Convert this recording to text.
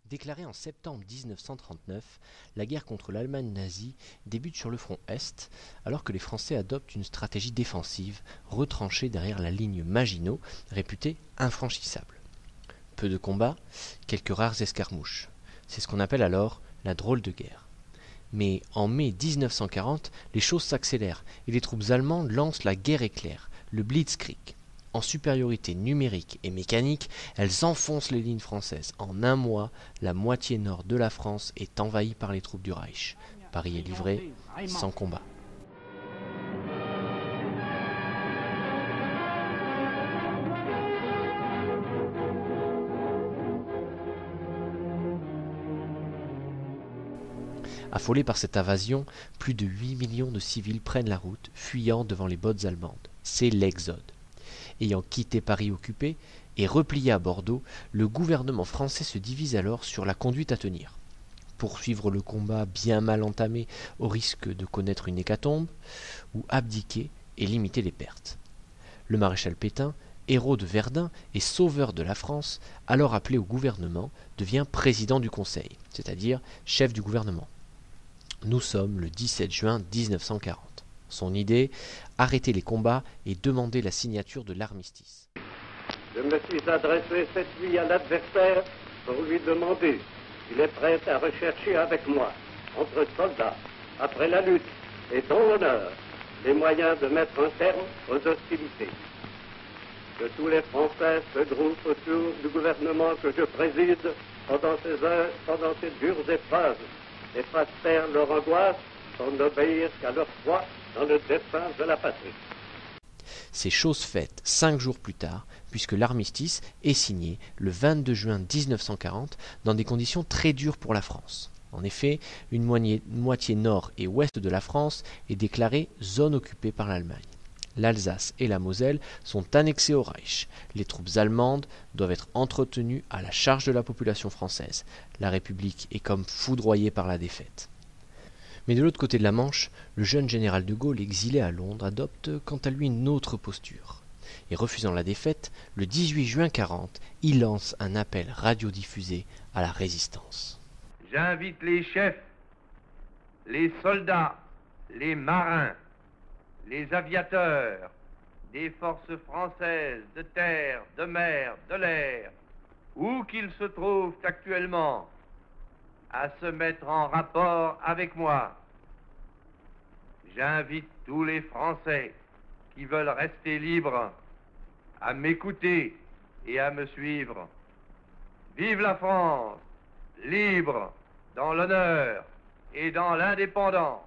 Déclarée en septembre 1939, la guerre contre l'Allemagne nazie débute sur le front Est, alors que les Français adoptent une stratégie défensive, retranchée derrière la ligne Maginot, réputée infranchissable. Peu de combats, quelques rares escarmouches. C'est ce qu'on appelle alors la drôle de guerre. Mais en mai 1940, les choses s'accélèrent et les troupes allemandes lancent la guerre éclair, le Blitzkrieg. En supériorité numérique et mécanique, elles enfoncent les lignes françaises. En un mois, la moitié nord de la France est envahie par les troupes du Reich. Paris est livré sans combat. Affolés par cette invasion, plus de 8 millions de civils prennent la route, fuyant devant les bottes allemandes. C'est l'exode. Ayant quitté Paris occupé et replié à Bordeaux, le gouvernement français se divise alors sur la conduite à tenir. Poursuivre le combat bien mal entamé au risque de connaître une hécatombe, ou abdiquer et limiter les pertes. Le maréchal Pétain, héros de Verdun et sauveur de la France, alors appelé au gouvernement, devient président du Conseil, c'est-à-dire chef du gouvernement. Nous sommes le 17 juin 1940. Son idée, arrêter les combats et demander la signature de l'armistice. Je me suis adressé cette nuit à l'adversaire pour lui demander s'il est prêt à rechercher avec moi, entre soldats, après la lutte et dans l'honneur, les moyens de mettre un terme aux hostilités. Que tous les Français se groupent autour du gouvernement que je préside pendant ces heures, pendant ces dures épreuves, et fassent taire leur angoisse pour n'obéir qu'à leur foi dans le dessein de la patrie. C'est chose faite 5 jours plus tard, puisque l'armistice est signé le 22 juin 1940 dans des conditions très dures pour la France. En effet, une moitié nord et ouest de la France est déclarée zone occupée par l'Allemagne. L'Alsace et la Moselle sont annexées au Reich. Les troupes allemandes doivent être entretenues à la charge de la population française. La République est comme foudroyée par la défaite. Mais de l'autre côté de la Manche, le jeune général de Gaulle, exilé à Londres, adopte quant à lui une autre posture. Et refusant la défaite, le 18 juin 40, il lance un appel radiodiffusé à la résistance. J'invite les chefs, les soldats, les marins, les aviateurs des forces françaises de terre, de mer, de l'air, où qu'ils se trouvent actuellement, à se mettre en rapport avec moi. J'invite tous les Français qui veulent rester libres à m'écouter et à me suivre. Vive la France, libre, dans l'honneur et dans l'indépendance.